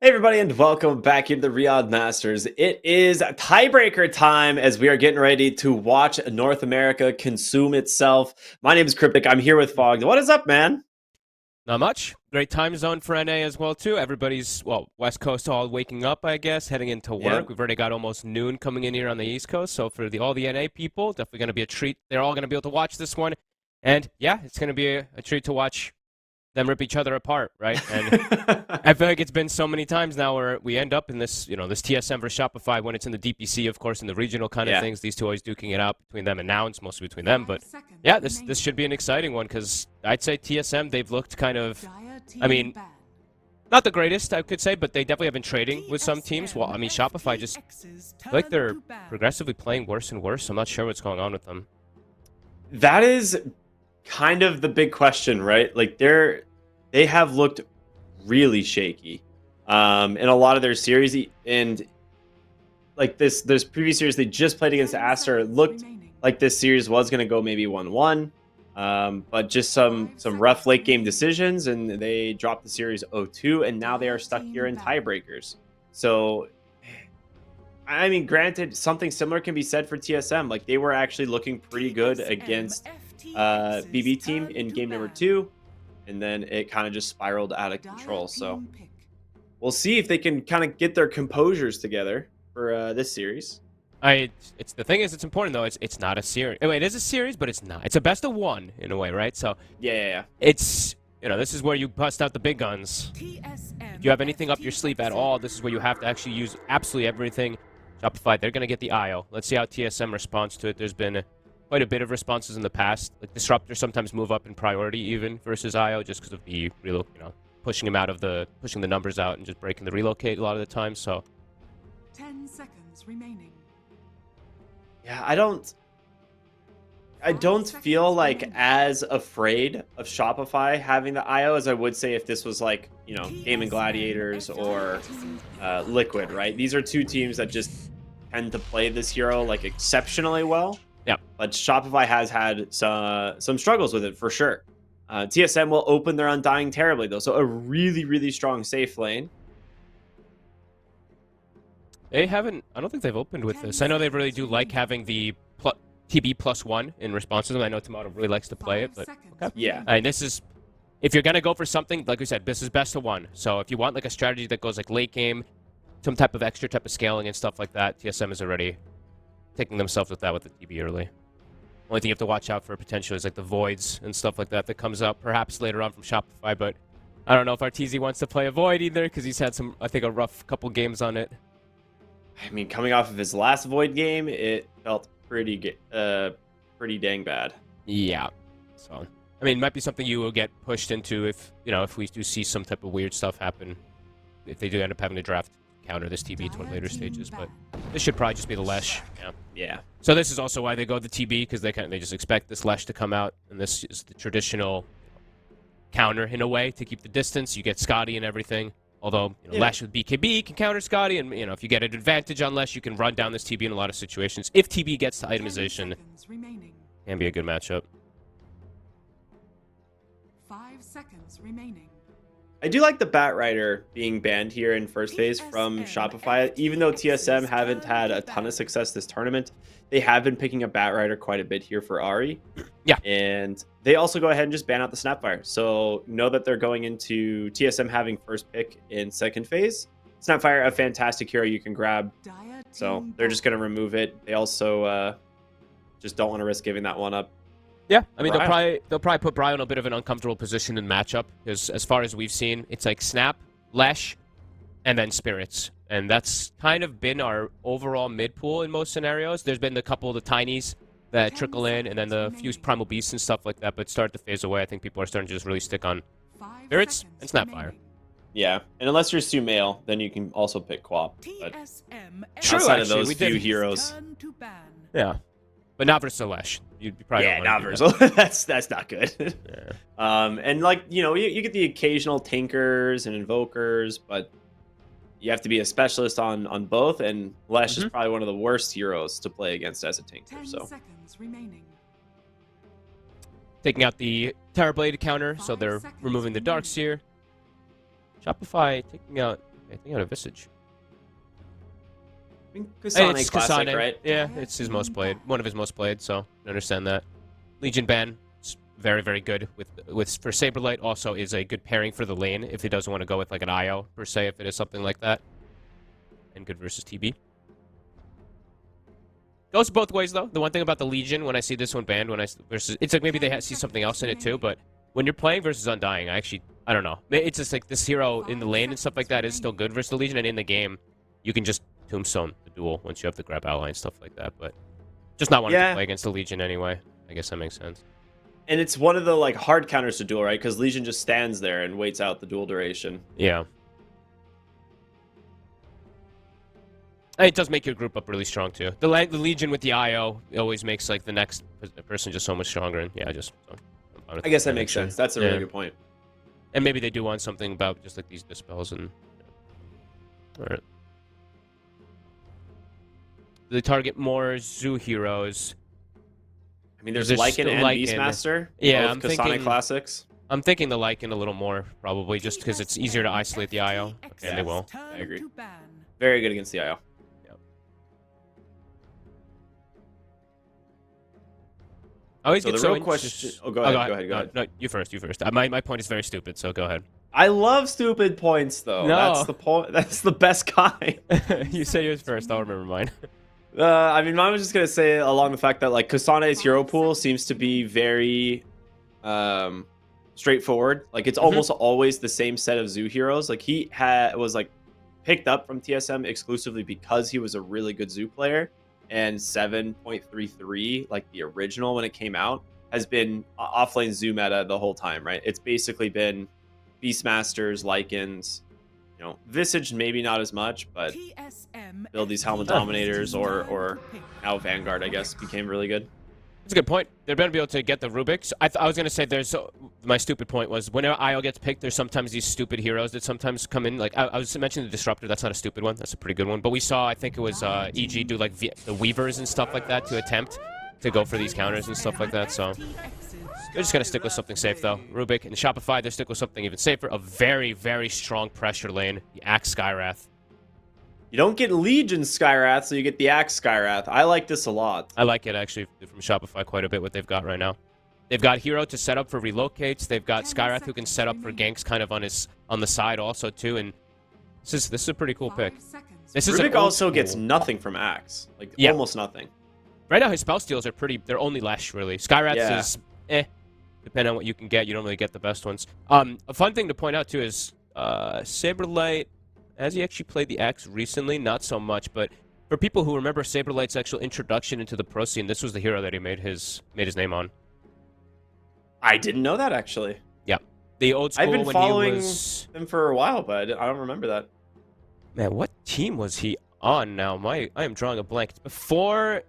Hey everybody, and welcome back into the Riyadh Masters. It is tiebreaker time as we are getting ready to watch North America consume itself. My name is Cryptic. I'm here with Fog. What is up, man? Not much. Great time zone for NA as well too. Everybody's West Coast all waking up, I guess, heading into Yeah. work. We've already got almost noon coming in here on the East Coast, so for all the NA people, definitely going to be a treat. They're all going to be able to watch this one, and yeah, it's going to be a treat to watch them rip each other apart, right? And I feel like it's been so many times now where we end up in this TSM versus Shopify when it's in the DPC, of course, in the regional kind of Yeah. things. These two always duking it out between them, and now it's mostly between them. But yeah, this should be an exciting one because I'd say TSM, they've looked kind of, I mean, not the greatest, I could say, but they definitely have been trading with some teams. Well, I mean, Shopify just I feel like they're progressively playing worse and worse. I'm not sure what's going on with them. That is kind of the big question, right? Like they have looked really shaky in a lot of their series, and like this previous series they just played against Aster, it looked like this series was going to go maybe 1-1, but just some rough late game decisions, and they dropped the series 0-2, and now they are stuck here in tiebreakers. So I mean, granted, something similar can be said for TSM. Like, they were actually looking pretty good against BB team in game number 2, and then it kind of just spiraled out of control. So we'll see if they can kind of get their composures together for this series. It's the thing is, it's important though. It's not a series. It is a series, but it's not. It's a best of one in a way, right? So Yeah. it's this is where you bust out the big guns. If you have anything up your sleeve at all, this is where you have to actually use absolutely everything. Shopify, they're gonna get the IO. Let's see how TSM responds to it. There's been quite a bit of responses in the past. Like Disruptor sometimes move up in priority even versus IO just because of the pushing the numbers out and just breaking the relocate a lot of the time. So 10 seconds remaining. Yeah, I don't feel like as afraid of Shopify having the IO as I would say if this was like, Gaming Gladiators or Liquid, right? These are two teams that just tend to play this hero like exceptionally well. yeah. But Shopify has had some struggles with it for sure. TSM will open their Undying terribly though, so a really, really strong safe lane. They haven't. I don't think they've opened with this. I know they really do like having the TB +1 in response to them. I know Tomato really likes to play it, but okay. Yeah. And this is, if you're gonna go for something, like we said, this is best of one. So if you want like a strategy that goes like late game, some type of extra type of scaling and stuff like that, TSM is already taking themselves with that with the TB early. Only thing you have to watch out for potentially is like the voids and stuff like that comes up perhaps later on from Shopify. But I don't know if RTZ wants to play a void either because he's had I think a rough couple games on it. I mean, coming off of his last Void game, it felt pretty dang bad. Yeah. So, I mean, it might be something you will get pushed into if we do see some type of weird stuff happen. If they do end up having to draft counter this TB toward later stages, but this should probably just be the Lesh. Yeah. So this is also why they go the TB because they just expect this Lesh to come out, and this is the traditional counter in a way to keep the distance. You get Scotty and everything. Although Lesh with BKB can counter Scotty, and if you get an advantage on Lesh, you can run down this TB in a lot of situations. If TB gets to itemization, can be a good matchup. 5 seconds remaining. I do like the Bat Rider being banned here in first phase from Shopify. Even though TSM haven't had a ton of success this tournament, they have been picking up Bat Rider quite a bit here for Ahri. Yeah. And they also go ahead and just ban out the Snapfire. So know that they're going into TSM having first pick in second phase. Snapfire, a fantastic hero you can grab. So they're just going to remove it. They also just don't want to risk giving that one up. Yeah, I mean, they'll probably put Brian in a bit of an uncomfortable position in matchup, because as far as we've seen, it's like Snap, Lesh, and then Spirits. And that's kind of been our overall mid pool in most scenarios. There's been a couple of the Tinies that trickle in, and then the few Primal Beasts and stuff like that, but start to phase away. I think people are starting to just really stick on Spirits and Snapfire. Yeah, and unless you're Sumail, then you can also pick Quap. But outside of those few heroes. Yeah. But not versus Lesh. You probably don't not do versus. That's not good. Yeah. And like you get the occasional Tinkers and Invokers, but you have to be a specialist on both. And Lesh is probably one of the worst heroes to play against as a Tinker. So taking out the Terrorblade counter, so they're removing the Darkseer. Shopify taking out I think out of Visage. I think Hey, Kasane it's Classic, Kasane. right? Yeah, it's his most played. One of his most played, so I understand that. Legion ban, it's very, very good with for Saberlight. Also is a good pairing for the lane if he doesn't want to go with like an IO per se, if it is something like that. And good versus TB. Goes both ways though. The one thing about the Legion, when I see this one banned, versus it's like maybe they see something else in it too. But when you're playing versus Undying, I don't know. It's just like this hero in the lane and stuff like that is still good versus the Legion, and in the game, you can just tombstone the duel once you have the grab ally and stuff like that. But just not wanting to play against the Legion anyway. I guess that makes sense. And it's one of the like hard counters to duel, right? Because Legion just stands there and waits out the duel duration. Yeah. It does make your group up really strong too. The Legion with the IO always makes like the next person just so much stronger. And yeah, I guess that makes sense. That's a really good point. And maybe they do want something about just like these dispels and. All right. They target more Zoo heroes. I mean, there's Lycan and Beastmaster. Yeah, both I'm Kasane thinking Classics. I'm thinking the Lycan a little more probably just because it's easier to isolate the IO. Okay, they will. I agree. Very good against the IO. I always So get the real question. Oh, go ahead. No, you first. My point is very stupid, so go ahead. I love stupid points, though. No. That's the point. That's the best kind. You say yours first. I'll remember mine. I mean, mine was just gonna say along the fact that like Kasane's hero pool seems to be very straightforward. Like it's almost always the same set of Zoo heroes. Like he was like picked up from TSM exclusively because he was a really good Zoo player. And 7.33, like the original when it came out, has been offlane Zoo meta the whole time, right? It's basically been Beastmasters, Lycans, Visage maybe not as much, but build these Helmet Dominators or now Vanguard, I guess, became really good. That's a good point. They're going to be able to get the Rubiks. I was going to say my stupid point was whenever IO gets picked, there's sometimes these stupid heroes that sometimes come in. Like I was mentioning the Disruptor. That's not a stupid one. That's a pretty good one. But we saw, I think it was EG do like the Weavers and stuff like that to attempt to go for these counters and stuff like that. So they're just going to stick with something safe though. Rubik and Shopify, they stick with something even safer. A very, very strong pressure lane. The Axe Skywrath. You don't get Legion Skywrath, so you get the Axe Skywrath. I like this a lot. I like it, actually, from Shopify quite a bit, what they've got right now. They've got Hero to set up for relocates. They've got Skywrath who can set up for ganks kind of on the side also, too. And this is a pretty cool pick. Rubik also gets nothing from Axe. Like, almost nothing. Right now, his spell steals are they're only Lash, really. Skywrath is depending on what you can get. You don't really get the best ones. A fun thing to point out, too, is Saberlight. Has he actually played the Axe recently? Not so much, but for people who remember Saberlight's actual introduction into the pro scene, this was the hero that he made his name on. I didn't know that, actually. Yeah. The old school I've been when following he was... him for a while, but I don't remember that. Man, what team was he on now? I am drawing a blank. Before...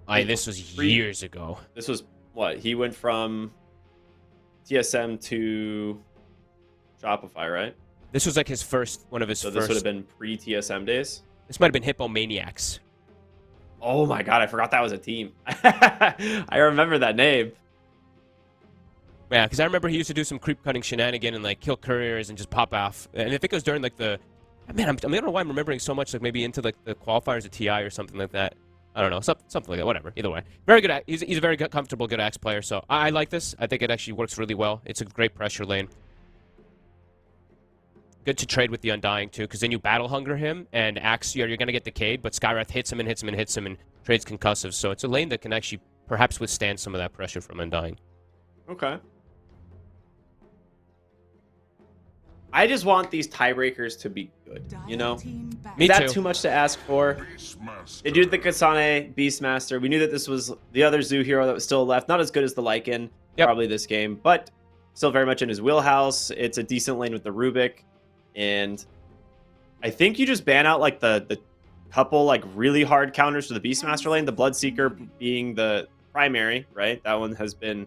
this was years ago. This was, what? He went from TSM to Shopify, right? This was like one of his first... So this would have been pre-TSM days? This might have been Hippomaniacs. Oh my god, I forgot that was a team. I remember that name. Yeah, because I remember he used to do some creep-cutting shenanigan and like kill couriers and just pop off. And I think it was during like the... Man, I don't know why I'm remembering so much, like maybe into like the qualifiers of TI or something like that. I don't know, something like that, whatever. Either way. Very good. He's a very comfortable, good Axe player, so I like this. I think it actually works really well. It's a great pressure lane. Good to trade with the Undying, too, because then you Battle Hunger him, and Axe, you're going to get decayed, but Skywrath hits him and hits him and hits him and trades concussive. So it's a lane that can actually perhaps withstand some of that pressure from Undying. Okay. I just want these tiebreakers to be good, Me Is that too. too much to ask for? They do the Kasane Beastmaster. We knew that this was the other Zoo hero that was still left. Not as good as the Lycan, probably this game, but still very much in his wheelhouse. It's a decent lane with the Rubik. And I think you just ban out like the couple like really hard counters for the Beastmaster lane, the Bloodseeker being the primary, right? That one has been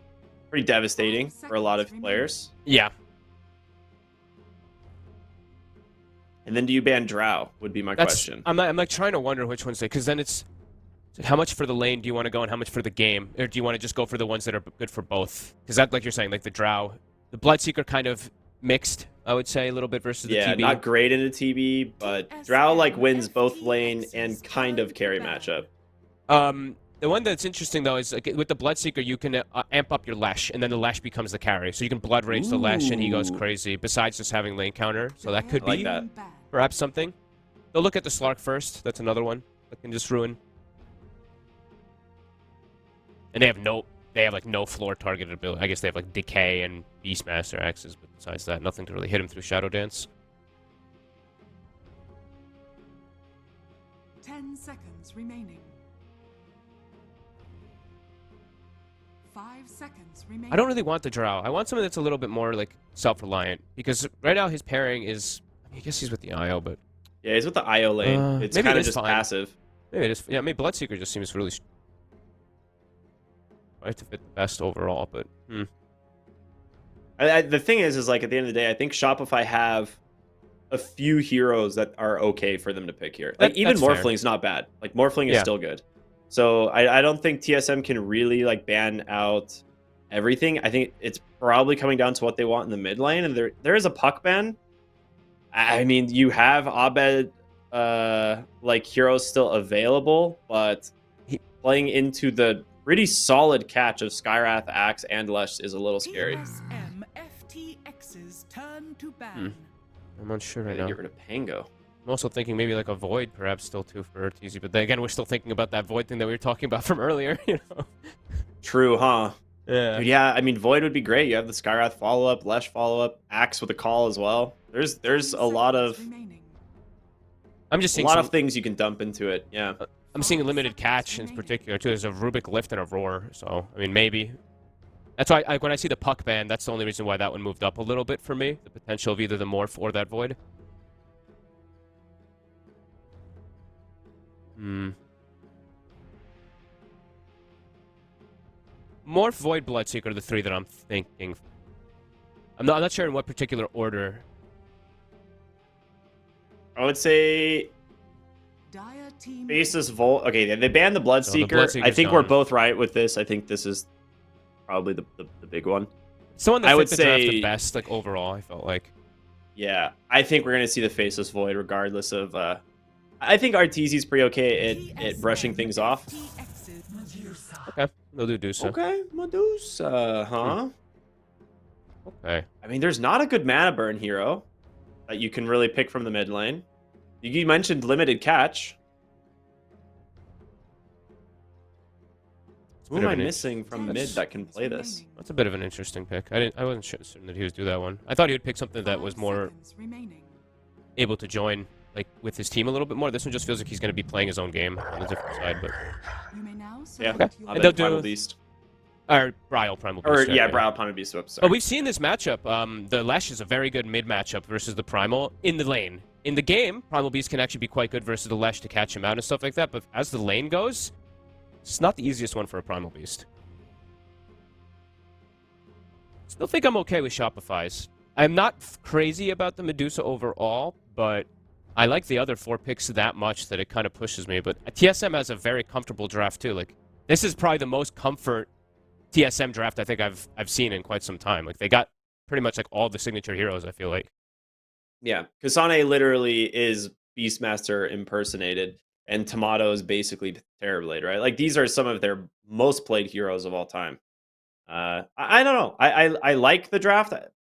pretty devastating for a lot of players. Yeah. And then do you ban Drow would be my question. I'm like trying to wonder which ones because then it's how much for the lane do you want to go and how much for the game? Or do you want to just go for the ones that are good for both? Because that, like you're saying, like the Drow, the Bloodseeker kind of mixed, I would say, a little bit versus the Yeah, TB. not great in a TB, but Drow like wins both lane and kind of carry matchup. The one that's interesting though is like, with the Bloodseeker, you can amp up your Lesh, and then the Lesh becomes the carry. So you can Blood Rage the Lesh, and he goes crazy. Besides just having lane counter, so that could like be that. perhaps something. They'll look at the Slark first. That's another one that can just ruin. And they have like no floor targeted ability. I guess they have like Decay and Beastmaster axes, but besides that, nothing to really hit him through Shadow Dance. 10 seconds remaining. 5 seconds remaining. I don't really want the Drow. I want something that's a little bit more like self-reliant, because right now his pairing is, I guess he's with the IO, but Yeah, he's with the IO lane. It's maybe kind it of is just fine. passive. maybe it is. Yeah, maybe Bloodseeker just seems really right to fit the best overall, but The thing is like at the end of the day, I think Shopify have a few heroes that are okay for them to pick here. Like even that's fair. Morphling's not bad. Like Morphling is still good. So I don't think TSM can really like ban out everything. I think it's probably coming down to what they want in the mid lane, and there is a puck ban. I mean, you have Abed like heroes still available, but playing into the pretty solid catch of Skywrath, Axe, and Lesh is a little scary. TSM FTX's turn to ban. I'm unsure I right gotta now. get rid of Pango. I'm also thinking maybe like a Void, perhaps still too for TZ, but then again, we're still thinking about that Void thing that we were talking about from earlier, you know? True, huh? Yeah. Dude, yeah, I mean, Void would be great. You have the Skywrath follow-up, Lesh follow-up, Axe with a call as well. There's a lot of I'm just seeing of things you can dump into it. Yeah. I'm seeing a limited catch in particular too. There's a Rubik Lift and a Roar, so I mean maybe. That's why when I see the puck ban, that's the only reason why that one moved up a little bit for me. The potential of either the Morph or that Void. Morph, Void, Bloodseeker are the three that I'm thinking. I'm not sure in what particular order. I would say Faceless Volt. Okay, they banned the Bloodseeker. Bloodseeker's I think we're gone. both right with this. I think this is probably the big one. It's the one that I fit would the draft say- the best, like overall, I felt like. Yeah, I think we're gonna see the Faceless Void regardless of. I think Arteezy's pretty okay at brushing things off. Okay, they'll do so. Okay, Medusa, huh? Okay. I mean, there's not a good mana burn hero that you can really pick from the mid lane. You mentioned limited catch. Who am I missing from mid that can play this? That's a bit of an interesting pick. I wasn't certain that he would do that one. I thought he would pick something that was more able to join like with his team a little bit more. This one just feels like he's going to be playing his own game on the different side, but Yeah, Okay. I'll And bet they'll Primal do- Beast. or Brile Primal Beast. Or right, yeah, Brow Primal Beast Whip. But Sorry. we've seen this matchup. The Lesh is a very good mid matchup versus the Primal in the lane. In the game, Primal Beast can actually be quite good versus the Lesh to catch him out and stuff like that. But as the lane goes, it's not the easiest one for a Primal Beast. Still think I'm okay with Shopify's. I'm not crazy about the Medusa overall, but I like the other 4 picks that much that it kind of pushes me. But TSM has a very comfortable draft too. Like this is probably the most comfort TSM draft I think I've seen in quite some time. Like they got pretty much like all the signature heroes, I feel like. Yeah, Kasane literally is Beastmaster impersonated, and Tomato is basically Terrorblade, right? Like these are some of their most played heroes of all time. I don't know. I like the draft.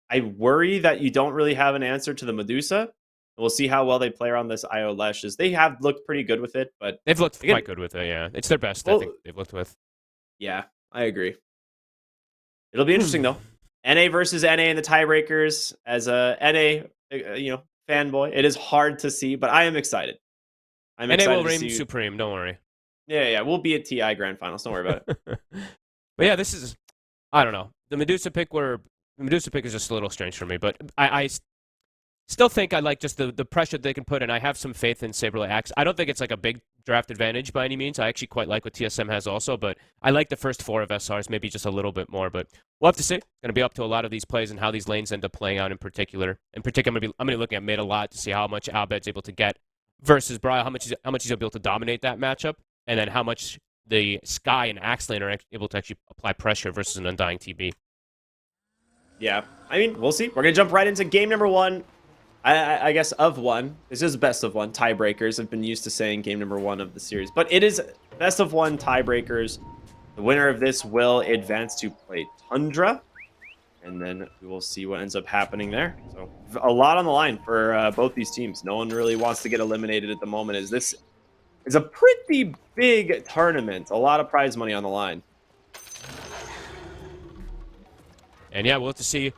I worry that you don't really have an answer to the Medusa. We'll see how well they play around this IO Leshes. They have looked pretty good with it, but They've looked again, quite good with it, yeah. It's their best, I Well- think, they've looked with. yeah, I agree. It'll be interesting though. NA versus NA in the tiebreakers. As a NA, fanboy, it is hard to see, but I am excited. I'm And they excited will to reign see. supreme, don't worry. Yeah, we'll be at TI Grand Finals. Don't worry about it. But yeah, this is, I don't know. The Medusa pick is just a little strange for me, but I still think I like just the pressure they can put in. I have some faith in Saberlight Axe. I don't think it's like a big draft advantage by any means. I actually quite like what TSM has also, but I like the first 4 of SRs, maybe just a little bit more, but we'll have to see. It's going to be up to a lot of these plays and how these lanes end up playing out in particular. In particular, I'm going to be looking at mid a lot to see how much Albed's able to get versus Brile, how much he's able to dominate that matchup, and then how much the Sky and Axe lane are able to actually apply pressure versus an Undying TB. Yeah, I mean, we'll see. We're gonna jump right into game number one. I guess of one. This is best of one. Tiebreakers. I've been used to saying game number one of the series, but it is best of one tiebreakers. The winner of this will advance to play Tundra, and then we will see what ends up happening there. So a lot on the line for both these teams. No one really wants to get eliminated at the moment, as this is a pretty big tournament. A lot of prize money on the line. And yeah, we'll have to see.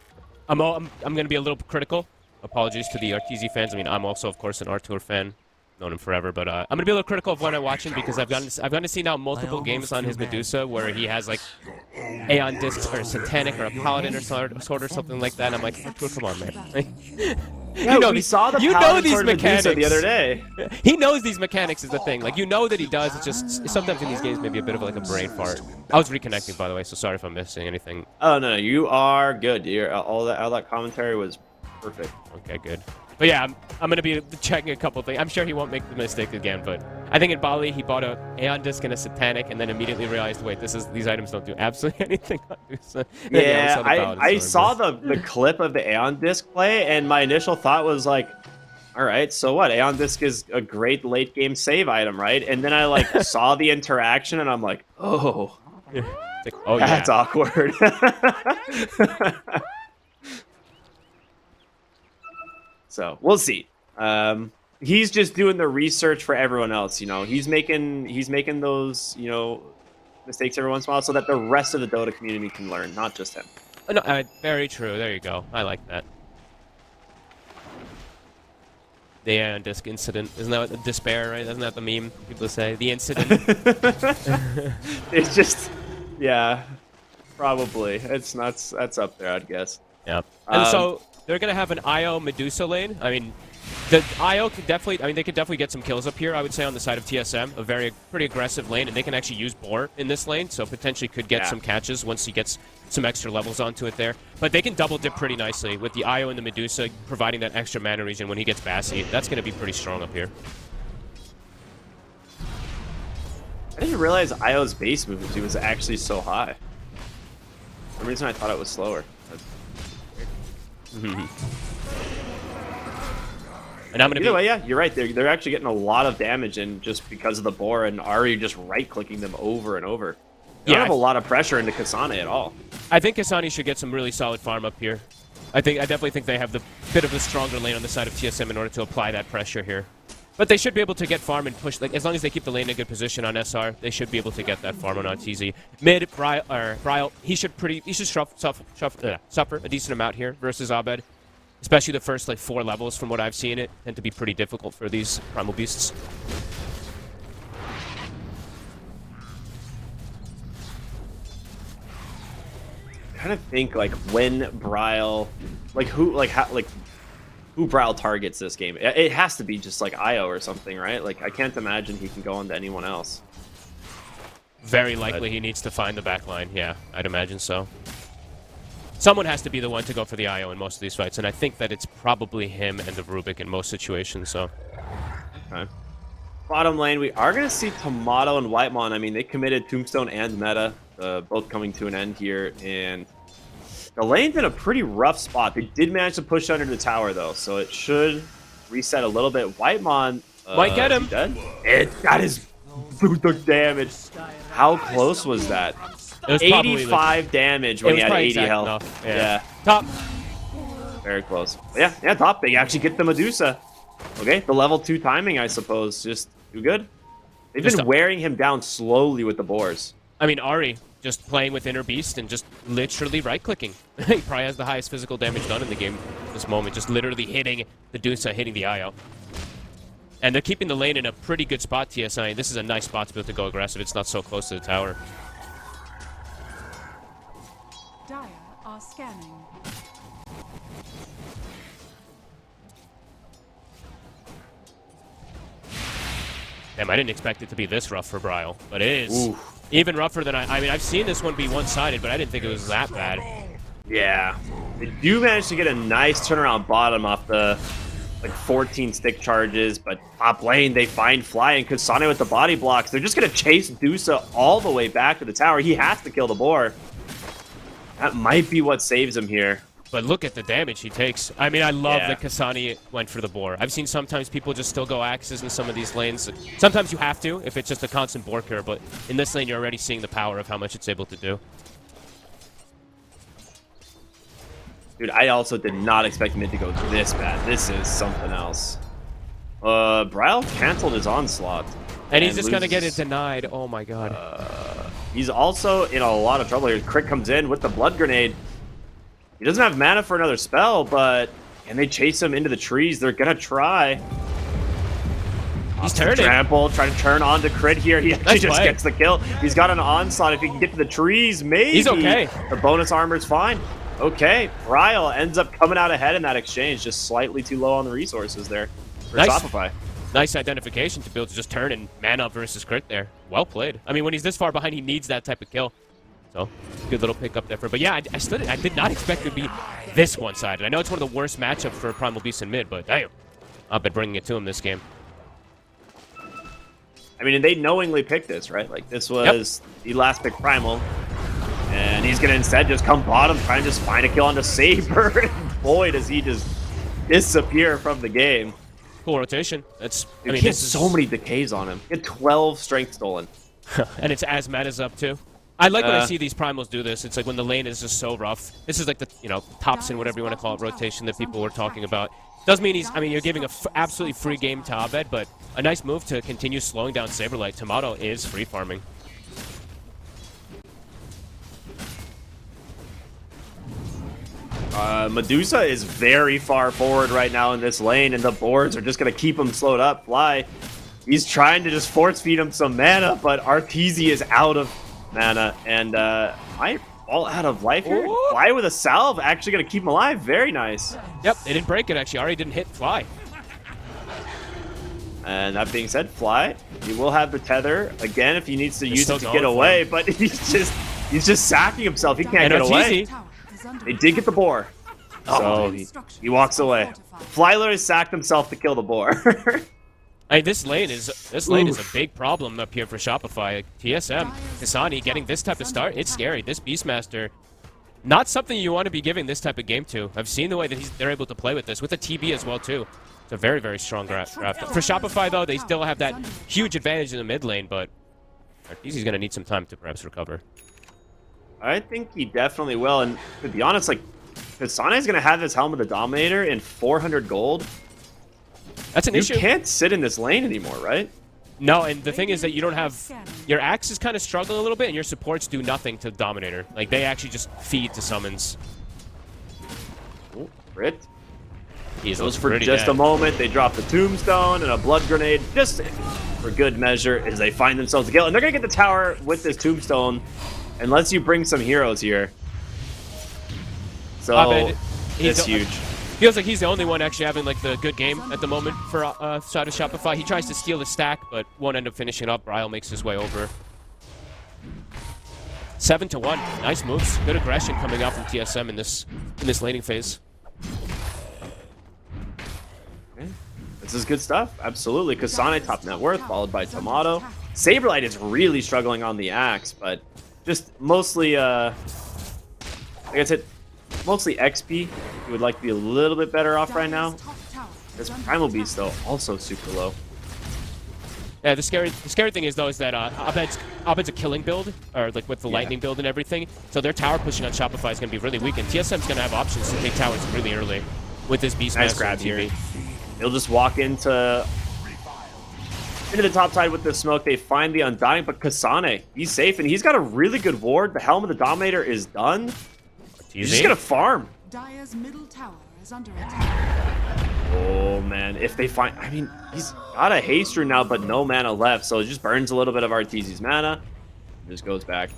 I'm going to be a little critical. Apologies to the RTZ fans. I mean, I'm also, of course, an R-Tour fan. Known him forever, but I'm going to be a little critical of when I watch him because I've gotten to see now multiple games on his Medusa where he has, like, Aeon Discs or Satanic or a Paladin or sort or something like that. And I'm like, R-Tour, come on, man. Like, Yeah, we saw the Paladin these sword mechanics Medusa the other day. He knows these mechanics is the thing. Like, you know that he does. It's just sometimes in these games maybe a bit of like a brain fart. I was reconnecting, by the way, so sorry if I'm missing anything. Oh no, you are good. All that commentary was perfect. Okay, good. But yeah, I'm going to be checking a couple things. I'm sure he won't make the mistake again, but I think in Bali he bought a Aeon Disc and a Satanic and then immediately realized, wait, these items don't do absolutely anything on Medusa. Yeah, I saw the clip of the Aeon Disc play, and my initial thought was like, all right, so what? Aeon Disc is a great late game save item, right? And then I like saw the interaction, and I'm like, oh, like, oh that's awkward. So we'll see. He's just doing the research for everyone else. You know, he's making those mistakes every once in a while so that the rest of the Dota community can learn, not just him. No, very true. There you go. I like that. The Aeon Disc incident. Isn't that the despair, right? Isn't that the meme people say? The incident. It's just, yeah, probably. It's nuts. That's up there, I'd guess. Yeah. And so they're going to have an IO Medusa lane. I mean, the IO could definitely, they could definitely get some kills up here, I would say, on the side of TSM. A pretty aggressive lane, and they can actually use Boar in this lane, so potentially could get some catches once he gets some extra levels onto it there. But they can double dip pretty nicely with the IO and the Medusa providing that extra mana regen when he gets Bassy. That's going to be pretty strong up here. I didn't realize IO's base movement was actually so high. For some reason I thought it was slower. And I'm gonna Either way, yeah, you're right. They're actually getting a lot of damage in just because of the Boar and Ari just right-clicking them over and over. They don't have a lot of pressure into Kasane at all. I think Kasane should get some really solid farm up here. I definitely think they have the bit of the stronger lane on the side of TSM in order to apply that pressure here. But they should be able to get farm and push, like, as long as they keep the lane in a good position on SR, they should be able to get that farm on TZ. Mid, Bryle, he should suffer a decent amount here versus Abed. Especially the first, like, 4 levels from what I've seen it tend to be pretty difficult for these primal beasts. I kind of think, like, when Bryle, who Bryle targets this game. It has to be just like IO or something, right? Like, I can't imagine he can go on to anyone else. Very likely he needs to find the back line. Yeah, I'd imagine so. Someone has to be the one to go for the IO in most of these fights, and I think that it's probably him and the Rubik in most situations, so. Okay. Bottom lane, we are going to see Tomato and Whitemon. I mean, they committed Tombstone and Meta, both coming to an end here, and the lane's in a pretty rough spot. They did manage to push under the tower, though, so it should reset a little bit. Whitemon might get him. That is brutal damage. How close was that? It was 85 damage when he had 80 health. Enough. Yeah. Top. Very close. But yeah, top. They actually get the Medusa. Okay, the level 2 timing, I suppose, just too good. They've been wearing him down slowly with the boars. I mean, Ari just playing with Inner Beast and just literally right-clicking. He probably has the highest physical damage done in the game at this moment, just literally hitting the Dusa, hitting the IO. And they're keeping the lane in a pretty good spot, TSI. This is a nice spot to be able to go aggressive. It's not so close to the tower. Dire are scanning. Damn, I didn't expect it to be this rough for Bryle, but it is. Ooh. Even rougher than I mean, I've seen this one be one-sided, but I didn't think it was that bad. Yeah. They do manage to get a nice turnaround bottom off the 14 stick charges, but top lane, they find Fly and Kasane with the body blocks. They're just going to chase Dusa all the way back to the tower. He has to kill the boar. That might be what saves him here. but look at the damage he takes. I mean, I love Yeah. that Kasani went for the boar. I've seen sometimes people just still go axes in some of these lanes. Sometimes you have to if it's just a constant boar cure, but in this lane you're already seeing the power of how much it's able to do. Dude, I also did not expect mid to go this bad. This is something else. Bryle canceled his onslaught. And he's just going to get it loses. denied. Oh my god. He's also in a lot of trouble here. Crit comes in with the blood grenade. He doesn't have mana for another spell, but can they chase him into the trees? They're gonna try. He's turning. Trample, trying to turn on to crit here. He actually Nice just play. gets the kill. He's got an onslaught. If he can get to the trees, maybe. He's okay. The bonus armor's fine. Okay, Bryle ends up coming out ahead in that exchange, just slightly too low on the resources there for Nice. Shopify. Nice identification to be able to just turn and mana versus crit there. Well played. I mean, when he's this far behind, he needs that type of kill. So, good little pickup there. But yeah, I did not expect it to be this one-sided. I know it's one of the worst matchups for Primal Beast in mid, but damn. I've been bringing it to him this game. I mean, and they knowingly picked this, right? Like, this was the last pick Primal. And he's going to instead just come bottom, try and just find a kill onto Saber. And boy, does he just disappear from the game. Cool rotation. That's, Dude, I mean, he this has is so many decays on him. He had 12 strength stolen. and it's as meta's up too. I like when I see these primals do this. It's like when the lane is just so rough. This is like the, Thompson, whatever you want to call it, rotation that people were talking about. Doesn't mean you're giving a absolutely free game to Abed, but a nice move to continue slowing down Saberlight. Tomato is free farming. Medusa is very far forward right now in this lane, and the boards are just going to keep him slowed up. Fly, he's trying to just force feed him some mana, but Arteezy is out of mana, and might fall out of life here. Ooh. Fly with a salve, actually going to keep him alive. Very nice. Yep, they didn't break it actually. Ari didn't hit Fly. And that being said, Fly, he will have the tether again if he needs to use still it to going get for away, him. but he's just sacking himself. He can't And get away. Arteezy, They did get the boar. So he walks away. Fly literally sacked himself to kill the boar. I mean, this lane is a big problem up here for Shopify. TSM, Kasani getting this type of start, it's scary. This Beastmaster, not something you want to be giving this type of game to. I've seen the way that they're able to play with this, with a TB as well too. It's a very, very strong draft. For Shopify though, they still have that huge advantage in the mid lane, but Arteezy's going to need some time to perhaps recover. I think he definitely will, and to be honest, like, Kasane's going to have his Helm of the Dominator in 400 gold. That's an issue. You can't sit in this lane anymore, right? No, and the thing is that you don't have... Your Axe is kind of struggling a little bit, and your supports do nothing to Dominator. Like, they actually just feed to summons. Oh, crit. He's Goes for just a moment. They drop the Tombstone and a Blood Grenade, just for good measure, as they find themselves a kill. And they're going to get the tower with this Tombstone, and lets you bring some heroes here. So, it's huge. Feels like he's the only one actually having like the good game at the moment for side of Shopify. He tries to steal the stack, but won't end up finishing up. Bryle makes his way over. 7-1. Nice moves. Good aggression coming out from TSM in this laning phase. Okay. This is good stuff. Absolutely. Kasane top net worth, followed by Tomato. Saberlight is really struggling on the Axe, but just mostly, like I said, mostly XP. You would like to be a little bit better off right now. This Primal Beast, though, also super low. Yeah, the scary thing is though is that Abed's a killing build, or like with the lightning build and everything. So their tower pushing on Shopify is going to be really weak, and TSM's going to have options to take towers really early with this Beastmaster. Nice grab here. He'll just walk into the top side with the smoke. They find the Undying, but Kasane, he's safe, and he's got a really good ward. The Helm of the Dominator is done. He's just gonna farm. Dire's middle tower is under attack. Oh man, if they find, I mean, he's got a haste rune now, but no mana left, so it just burns a little bit of Arteezy's mana. Just goes back.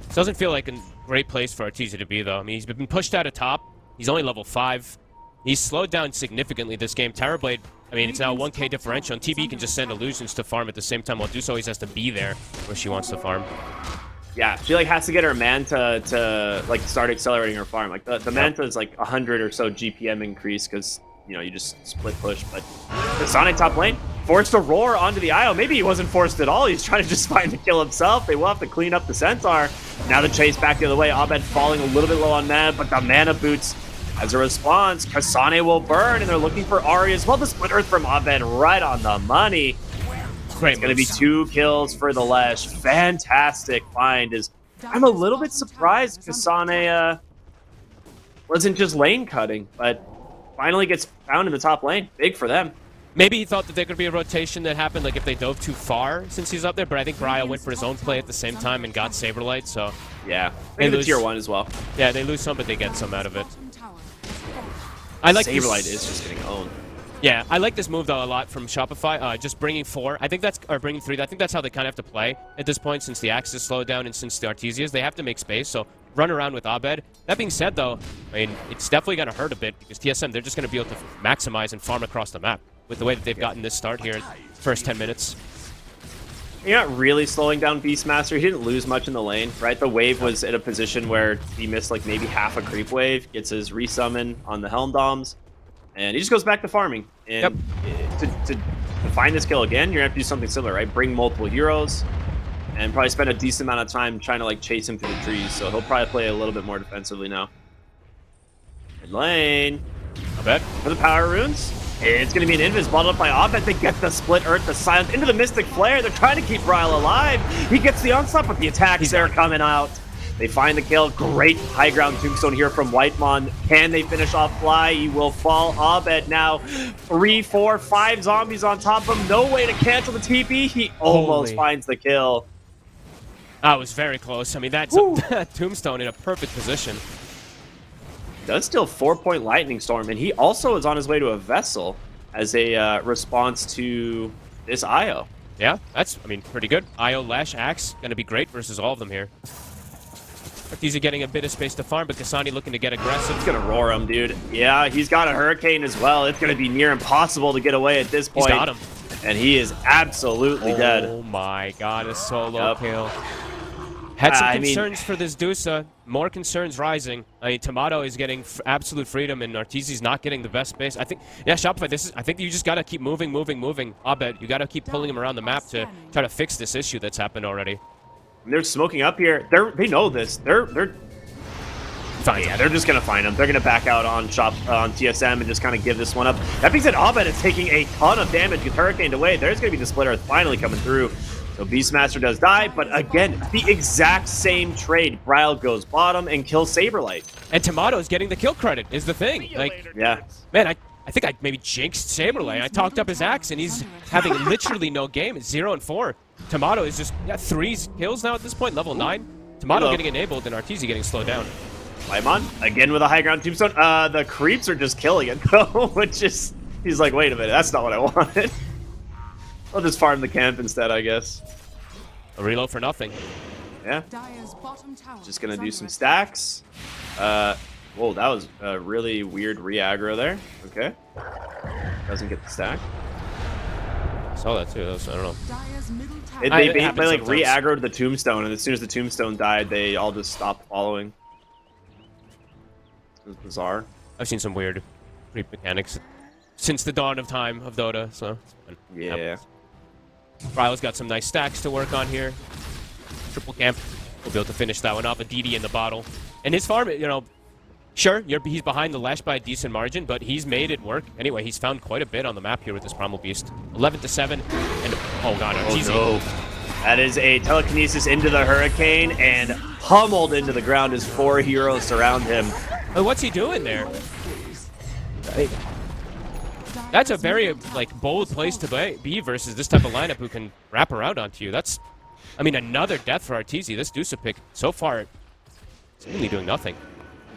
This doesn't feel like a great place for Arteezy to be though. I mean, he's been pushed out of top. He's only level 5. He's slowed down significantly this game. Terrorblade, I mean, it's now a 1k differential, and TB can just send illusions to farm at the same time, while Deuce always has to be there where she wants to farm. Yeah, she like has to get her Manta to like start accelerating her farm. Like the Manta is like 100 or so GPM increase because you just split push. But the Sonic top lane forced a roar onto the IO. Maybe he wasn't forced at all. He's trying to just find the kill himself. They will have to clean up the Centaur. Now the chase back the other way. Abed falling a little bit low on mana, but the mana boots as a response. Kasane will burn, and they're looking for Ari as well. The split earth from Abed right on the money. Great It's going to be 2 kills for the Lesh. Fantastic find. I'm a little bit surprised Kasane wasn't just lane cutting, but finally gets found in the top lane. Big for them. Maybe he thought that there could be a rotation that happened, like if they dove too far since he's up there, but I think Ryo went for his own play at the same time and got Saberlight, so... Yeah, they lose tier 1 as well. Yeah, they lose some, but they get some out of it. I like Saberlight is just getting owned. Yeah, I like this move, though, a lot from Shopify. Just bringing 4. I think that's... Or bringing 3. I think that's how they kind of have to play at this point, since the Axe is slowed down and since the Artesias. They have to make space, so run around with Abed. That being said, though, I mean, it's definitely going to hurt a bit, because TSM, they're just going to be able to maximize and farm across the map with the way that they've gotten this start here in the first 10 minutes. You're not really slowing down Beastmaster. He didn't lose much in the lane, right? The wave was at a position where he missed like maybe half a creep wave, gets his resummon on the Helm Doms, and he just goes back to farming. And to find this kill again, you're going to have to do something similar, right? Bring multiple heroes and probably spend a decent amount of time trying to like chase him through the trees. So he'll probably play a little bit more defensively now. Mid lane. Abed for the power runes. It's going to be an invis bottled up by Abed. They get the split earth, the silence into the Mystic Flare. They're trying to keep Ryle alive. He gets the onslaught, but the attacks are coming out. They find the kill. Great high ground tombstone here from Whitemon. Can they finish off Fly? He will fall. Abed now 3, 4, 5 zombies on top of him. No way to cancel the TP. He almost finds the kill. That was very close. I mean, that's a tombstone in a perfect position. Does still 4-point lightning storm, and he also is on his way to a vessel as a response to this IO. Yeah, that's, I mean, pretty good. IO, Lash, Axe, going to be great versus all of them here. Artesia getting a bit of space to farm, but Kasani looking to get aggressive. He's going to roar him, dude. Yeah, he's got a Hurricane as well. It's going to be near impossible to get away at this point. He's got him. And he is absolutely dead. Oh my god, a solo kill. Had some concerns for this Dusa. More concerns rising. I mean, Tomato is getting absolute freedom, and Artesi's not getting the best space. I think, yeah, Shopify, I think you just got to keep moving. Abed, you got to keep pulling him around the map to try to fix this issue that's happened already. And they're smoking up here. They know this. They're fine. Yeah, they're just going to find him. They're going to back out on TSM and just kind of give this one up. That being said, Abed is taking a ton of damage. Gets Hurricaned away. There's going to be the Split Earth finally coming through. So Beastmaster does die, but again, the exact same trade. Bryle goes bottom and kills Saberlight. And Tomato's getting the kill credit, is the thing. Like, yeah. Man, I think I maybe jinxed Saberlight. I talked up his Axe, and he's having literally no game. It's 0 and 4. Tomato is just 3 kills now at this point, level 9. Tomato getting enabled, and Artesia getting slowed down. Paimon, again with a high ground tombstone. The creeps are just killing it, though, which is... He's like, wait a minute, that's not what I wanted. I'll just farm the camp instead, I guess. A reload for nothing. Yeah. Just gonna do some stacks. Whoa, that was a really weird re-aggro there. Okay. Doesn't get the stack. I saw that too. I don't know. They like re-aggroed the tombstone, and as soon as the tombstone died, they all just stopped following. It was bizarre. I've seen some weird creep mechanics since the dawn of time of Dota, so... Yeah. Rylo's got some nice stacks to work on here. Triple camp. We'll be able to finish that one off. A DD in the bottle. And his farm, you know, sure, he's behind the Lash by a decent margin, but he's made it work. Anyway, he's found quite a bit on the map here with this Primal Beast. 11-7. And, oh god, Artesia. Oh no. That is a telekinesis into the Hurricane and pummeled into the ground as 4 heroes surround him. Oh, what's he doing there? That's a very, like, bold place to be versus this type of lineup who can wrap around onto you. That's, I mean, another death for Artesia. This Dusa pick, so far, seemingly doing nothing.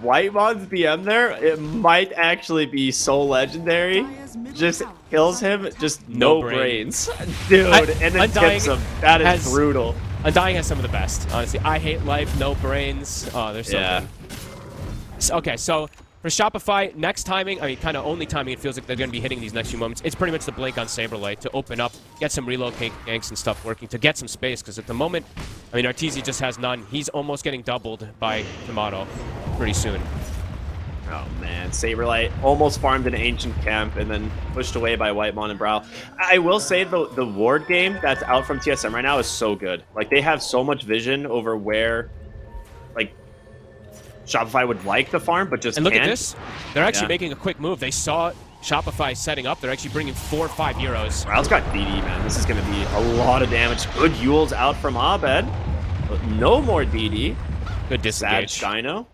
Whitemon's BM there, it might actually be so legendary. Just kills him, just no brains. Dude, and then tips him. That is brutal. Undying has some of the best, honestly. I hate life, no brains. Oh, there's something. Yeah. Okay, so... For Shopify, next timing, I mean, kind of only timing, it feels like they're going to be hitting these next few moments. It's pretty much the blink on Saberlight to open up, get some reload ganks and stuff working, to get some space, because at the moment, I mean, Artesia just has none. He's almost getting doubled by Tomato pretty soon. Oh man, Saberlight almost farmed an ancient camp and then pushed away by Whitemon and Brow. I will say the ward game that's out from TSM right now is so good. Like they have so much vision over where like Shopify would like to farm, but just And look can't. at this. They're actually making a quick move. They saw Shopify setting up. They're actually bringing 4 or 5 heroes. Brow's got DD, man. This is going to be a lot of damage. Good Yules out from Abed. But no more DD. Good disengage. Sad Shino.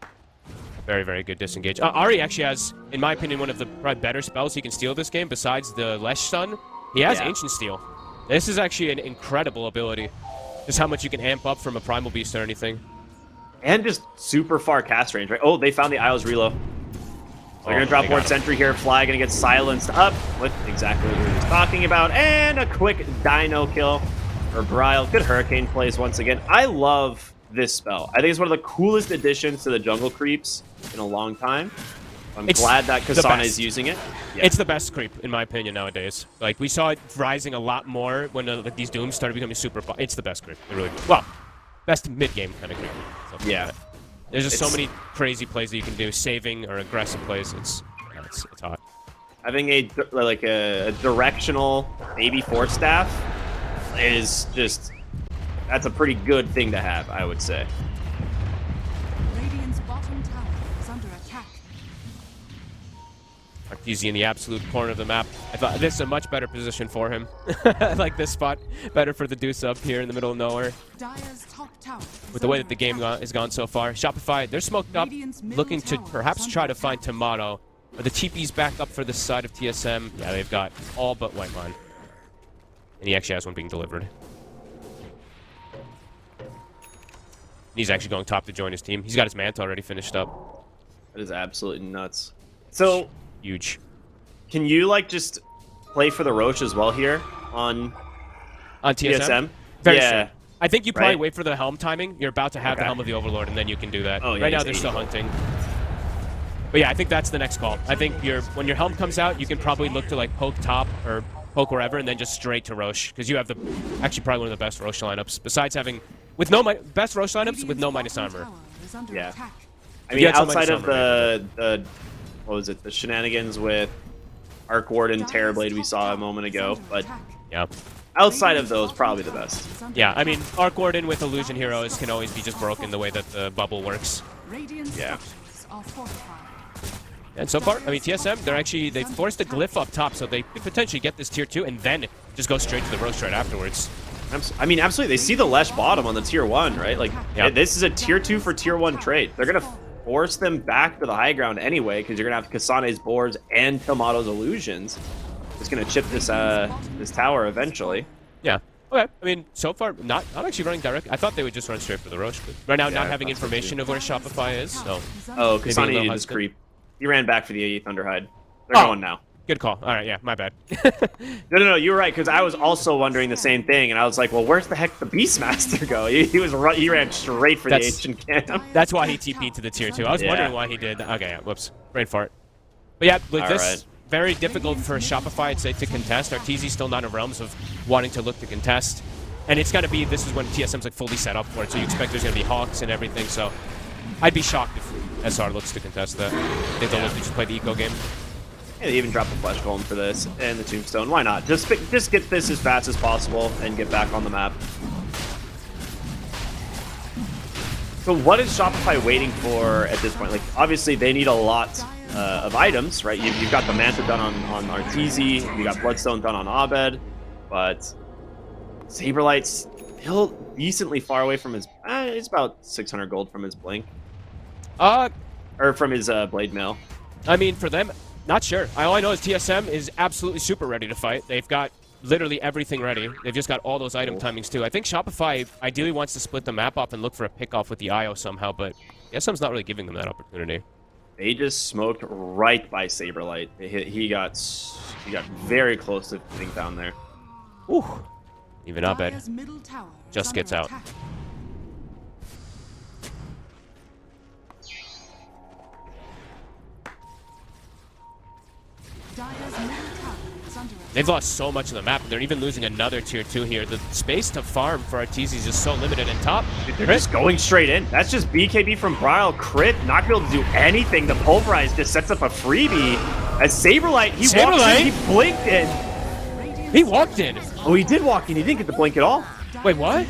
Very, very good disengage. Ari actually has, in my opinion, one of the probably better spells he can steal this game besides the Lesh Stun. He has Ancient Steel. This is actually an incredible ability. Just how much you can amp up from a Primal Beast or anything. And just super far cast range, right? Oh, they found the Isles Relo. They're going to drop Ward Sentry here. Fly going to get silenced up with exactly what we were just talking about. And a quick Dino kill for Brile. Good Hurricane plays once again. I love this spell. I think it's one of the coolest additions to the jungle creeps in a long time. I'm glad that Kasane is using it. Yeah. It's the best creep, in my opinion, nowadays. Like, we saw it rising a lot more when like, these Dooms started becoming super fun. It's the best creep. It really is. Well, best mid-game kind of creep. Yeah. Like there's just so many crazy plays that you can do, saving or aggressive plays. It's hot. Having a directional baby force staff is just, that's a pretty good thing to have, I would say. Radiant's bottom tower is under attack. Arteezy in the absolute corner of the map. I thought this is a much better position for him. I like this spot better for the Deuce up here in the middle of nowhere. Dire's top tower With the way that the game has gone so far. Shopify, they're smoked up, looking to perhaps try to find Tomato. But the TP's back up for the side of TSM. Yeah, they've got all but Whitemon. And he actually has one being delivered. He's actually going top to join his team. He's got his Manta already finished up. That is absolutely nuts. So, huge. Can you, like, just play for the Roche as well here on TSM? Very soon. I think you probably wait for the Helm timing. You're about to have the Helm of the Overlord, and then you can do that. Oh, yeah, right now, they're still hunting. But yeah, I think that's the next call. I think when your Helm comes out, you can probably look to, like, poke top or poke wherever, and then just straight to Roche. Because you have actually probably one of the best Roche lineups, besides having... best Roche lineups with no minus armor. Yeah. I mean, outside of the what was it, the shenanigans with Arc Ward and Terrorblade we saw a moment ago, but yeah, outside of those, probably the best. Yeah, I mean, Arc Warden with Illusion Heroes can always be just broken the way that the bubble works. Yeah. And so far, I mean, TSM, they forced a glyph up top, so they could potentially get this tier 2 and then just go straight to the Roche right afterwards. I mean, absolutely. They see the Lesh bottom on the tier 1, right? Like, this is a tier 2 for tier 1 trade. They're going to force them back to the high ground anyway, because you're going to have Kasane's boards and Tomato's illusions. It's going to chip this this tower eventually. Yeah. Okay. I mean, so far, not actually running direct. I thought they would just run straight for the Roche, but right now, not having information of where Shopify is, so... Oh, Kasane needed his creep. He ran back for the Thunderhide. They're going now. Good call. All right, yeah, my bad. No, you were right, because I was also wondering the same thing, and I was like, well, where's the heck the Beastmaster go? He ran straight for the Ancient Camp. That's why he TP'd to the tier 2. I was wondering why he did. Okay, yeah, whoops. Brain fart. But yeah, with this, very difficult for Shopify, I'd say, to contest. Arteezy's still not in realms of wanting to look to contest. And it's going to be, this is when TSM's like fully set up for it, so you expect there's going to be Hawks and everything, so I'd be shocked if SR looks to contest that. I think they'll look to just play the eco game. Yeah, they even dropped the Flesh Golem for this, and the Tombstone. Why not? Just get this as fast as possible and get back on the map. So what is Shopify waiting for at this point? Like, obviously, they need a lot of items, right? You've got the Manta done on Arteezy, you got Bloodstone done on Abed, but Saberlight's still decently far away from his... it's about 600 gold from his Blink. Or from his Blade Mail. I mean, for them... Not sure. All I know is TSM is absolutely super ready to fight. They've got literally everything ready. They've just got all those item timings too. I think Shopify ideally wants to split the map up and look for a pick-off with the IO somehow, but TSM's not really giving them that opportunity. They just smoked right by Saberlight. He got very close to getting down there. Ooh. Even Abed just gets out. They've lost so much of the map. They're even losing another tier 2 here. The space to farm for Arteezy is just so limited. And top, they're just going straight in. That's just BKB from Brile. Crit, not gonna be able to do anything. The Pulverize just sets up a freebie. As Saberlight, he walked in, he blinked in. He walked in. Oh, he did walk in. He didn't get the blink at all. Wait, what?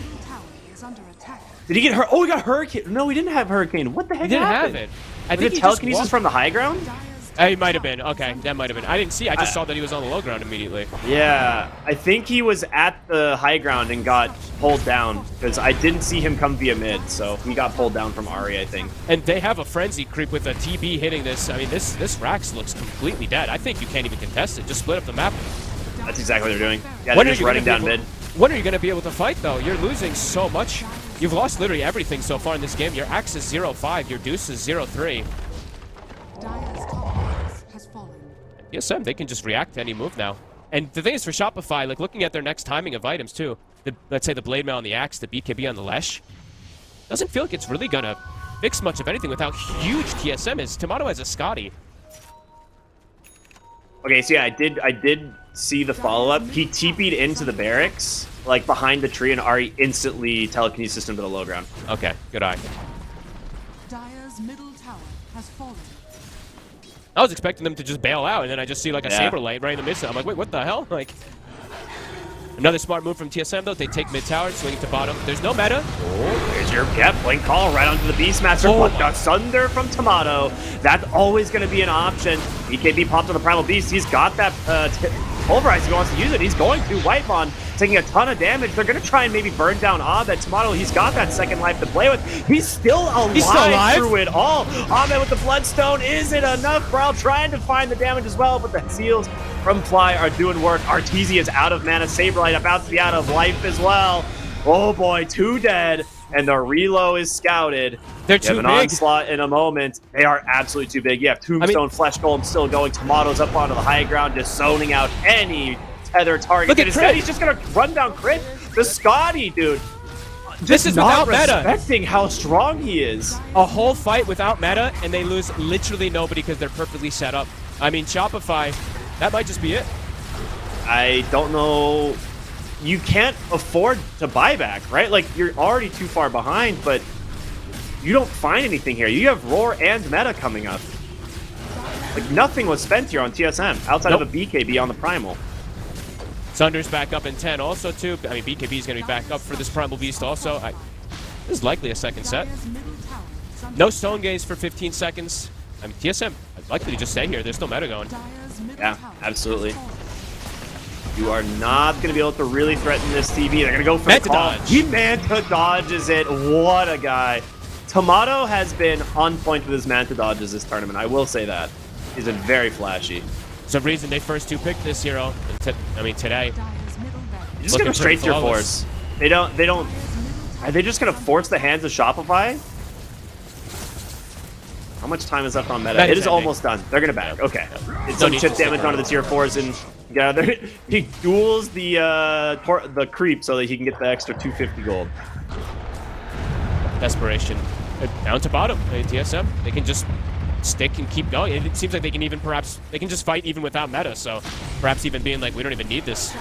Did he get hurt? Oh, he got Hurricane. No, he didn't have Hurricane. What the heck He didn't happened? have it. I Was think it he just telekinesis walked. from the high ground? He might have been. Okay, that might have been. I didn't see. I just saw that he was on the low ground immediately. Yeah, I think he was at the high ground and got pulled down because I didn't see him come via mid, so he got pulled down from Ari, I think. And they have a frenzy creep with a TB hitting this. I mean, this Rax looks completely dead. I think you can't even contest it. Just split up the map. That's exactly what they're doing. Yeah, they're just running down mid. When are you going to be able to fight, though? You're losing so much. You've lost literally everything so far in this game. Your Axe is 0-5. Your Deuce is 0-3. TSM, they can just react to any move now. And the thing is for Shopify, like looking at their next timing of items too, let's say the Blade Mail on the Axe, the BKB on the Lesh, doesn't feel like it's really going to fix much of anything with how huge TSM is. Tomato has a Scotty. Okay, so yeah, I did see the follow-up. He TP'd into the barracks, like behind the tree, and Ari instantly telekinesis him to the low ground. Okay, good eye. Dire's middle tower has fallen. I was expecting them to just bail out, and then I just see like a Saber Light right in the midst. I'm like, wait, what the hell? Like, another smart move from TSM though. They take mid tower, swing it to bottom. There's no meta. Oh, there's your blink call right onto the Beastmaster. Oh, but the Sunder from Tomato. That's always going to be an option. BKB popped on the Primal Beast. He's got that Pulverize. He wants to use it. He's going to. Whitemon taking a ton of damage. They're going to try and maybe burn down Ahmed. Tomato, he's got that second life to play with. He's still alive through it all. Ahmed with the Bloodstone. Is it enough? Brile trying to find the damage as well, but the seals from Fly are doing work. Arteezy is out of mana. Saberlight about to be out of life as well. Oh boy, 2 dead. And the relo is scouted. They're too big. big. Onslaught in a moment. They are absolutely too big. You have Tombstone, Flesh Golem still going. Tomatoes up onto the high ground, just zoning out any tether target. Look at instead, Crit. he's just going to run down Crit. The Scotty, dude. This is not without meta. respecting how strong he is. A whole fight without meta, and they lose literally nobody because they're perfectly set up. I mean, Shopify, that might just be it. I don't know. You can't afford to buy back, right? Like, you're already too far behind, but you don't find anything here. You have Roar and meta coming up. Like, nothing was spent here on TSM outside of a BKB on the Primal. Sunder's back up in 10 also, too. I mean, BKB is going to be back up for this Primal Beast also. This is likely a second set. No Stone Gaze for 15 seconds. I mean, TSM, I'd likely to just stay here. There's still meta going. Yeah, absolutely. You are not going to be able to really threaten this TV. They're going to go for Manta the call. dodge. He Manta dodges it. What a guy. Tomato has been on point with his Manta dodges this tournament. I will say that. He's been very flashy. Some reason they first 2 picked this hero. I mean, today. You're just going to straight to your force. They don't. Are they just going to force the hands of Shopify? How much time is left on meta? It is almost done. They're going to back. Okay. It's some chip damage onto the tier 4s and yeah, he duels the creep so that he can get the extra 250 gold. Desperation. Down to bottom. TSM. They can just stick and keep going. It seems like they can even they can just fight even without meta. So perhaps even being like, we don't even need this.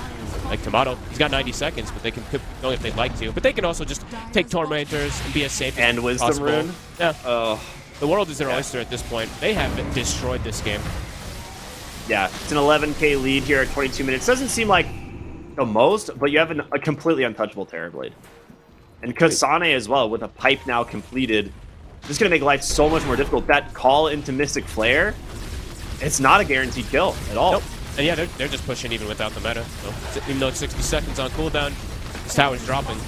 Like Tomato, he's got 90 seconds, but they can keep going if they'd like to. But they can also just take Tormentors and be as safe and as Wisdom possible. Rune. Yeah. Oh. The world is their oyster at this point. They have destroyed this game. Yeah, it's an 11k lead here at 22 minutes. Doesn't seem like the most, but you have a completely untouchable Terrorblade. And Kasane as well, with a pipe now completed. Just going to make life so much more difficult. That call into Mystic Flare, it's not a guaranteed kill at all. Nope. And yeah, they're just pushing even without the meta. So, even though it's 60 seconds on cooldown, this tower's dropping.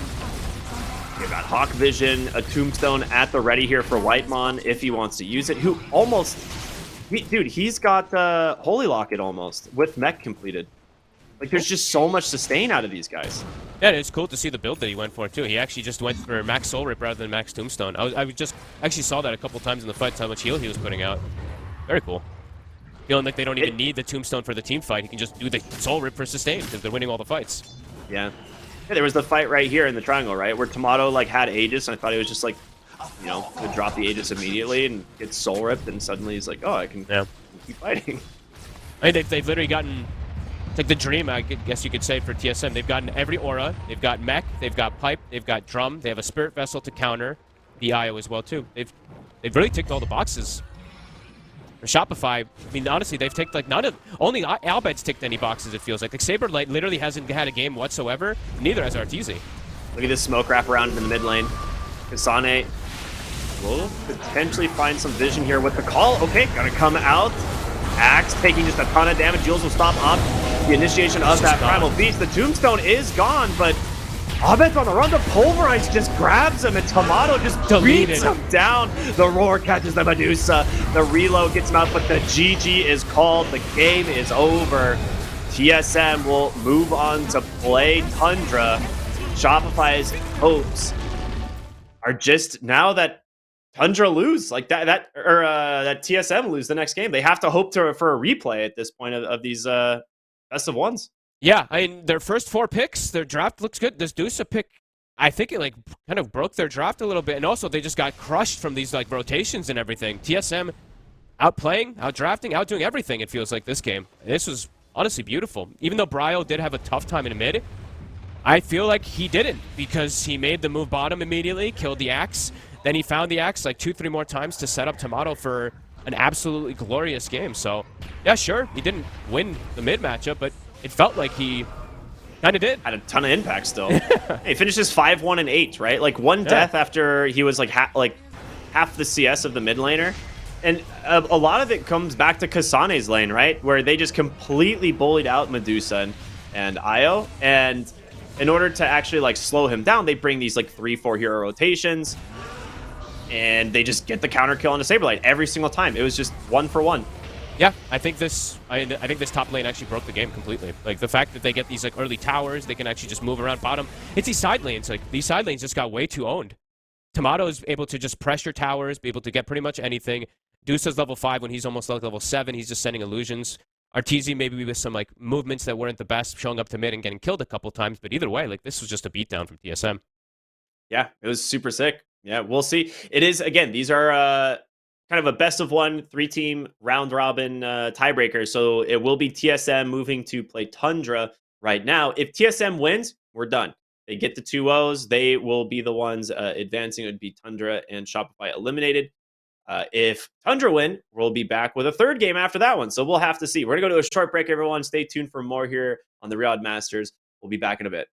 You've got Hawk Vision, a Tombstone at the ready here for Whitemon if he wants to use it. Who almost... Dude, he's got Holy Locket almost with mech completed. Like, there's just so much sustain out of these guys. Yeah, it's cool to see the build that he went for, too. He actually just went for Max Soul Rip rather than Max Tombstone. I just actually saw that a couple times in the fights, how much heal he was putting out. Very cool. Feeling like they don't even need the Tombstone for the team fight. He can just do the Soul Rip for sustain because they're winning all the fights. Yeah. There was the fight right here in the triangle, right? Where Tomato, like, had Aegis, and I thought he was just, like, you know, would drop the Aegis immediately and get Soul Ripped, and suddenly he's like, oh, I can keep fighting. I mean, they've literally gotten It's like the dream, I guess you could say, for TSM. They've gotten every aura. They've got mech. They've got pipe. They've got drum. They have a spirit vessel to counter the IO as well too. They've really ticked all the boxes. For Shopify, I mean, honestly, they've ticked like only Albed's ticked any boxes, it feels like. Like Saber literally hasn't had a game whatsoever. Neither has Arteezy. Look at this smoke wrap around in the mid lane. Kasane will potentially find some vision here with the call. Okay, gonna come out. Axe taking just a ton of damage. Jules will stop up the initiation of that Primal Beast. The Tombstone is gone, but Abed's on the run. The Pulverize just grabs him, and Tomato just beats him down. The Roar catches the Medusa. The reload gets him out, but the GG is called. The game is over. TSM will move on to play Tundra. Shopify's hopes are just now that Tundra lose, like that TSM lose the next game. They have to hope for a replay at this point of these best of ones. Yeah, I mean, their first 4 picks, their draft looks good. This Dusa pick, I think it like kind of broke their draft a little bit, and also they just got crushed from these like rotations and everything. TSM outplaying, outdrafting, outdoing everything. It feels like this game. This was honestly beautiful. Even though Bryo did have a tough time in the mid, I feel like he didn't, because he made the move bottom immediately, killed the Axe. Then he found the Axe like 2-3 more times to set up Tomato for an absolutely glorious game. So, yeah, sure, he didn't win the mid matchup, but it felt like he kind of did. Had a ton of impact still. He finishes 5-1 and 8, right? Like one death after he was like half the CS of the mid laner. And a lot of it comes back to Kasane's lane, right? Where they just completely bullied out Medusa and Io. And in order to actually like slow him down, they bring these like 3-4 hero rotations. And they just get the counter kill on a Saberlight every single time. It was just 1 for 1. Yeah, I think this top lane actually broke the game completely. Like the fact that they get these like early towers, they can actually just move around bottom. It's these side lanes. Like these side lanes just got way too owned. Tomato is able to just pressure towers, be able to get pretty much anything. Dusa's level 5 when he's almost like level 7. He's just sending illusions. Arteezy maybe with some like movements that weren't the best, showing up to mid and getting killed a couple times. But either way, like this was just a beatdown from TSM. Yeah, it was super sick. Yeah, we'll see. It is, again, these are kind of a best of 1 3-team round robin tiebreaker. So it will be TSM moving to play Tundra right now. If TSM wins, we're done. They get the 2-0s. They will be the ones advancing. It would be Tundra and Shopify eliminated. If Tundra win, we'll be back with a 3rd game after that one. So we'll have to see. We're going to go to a short break, everyone. Stay tuned for more here on the Riyadh Masters. We'll be back in a bit.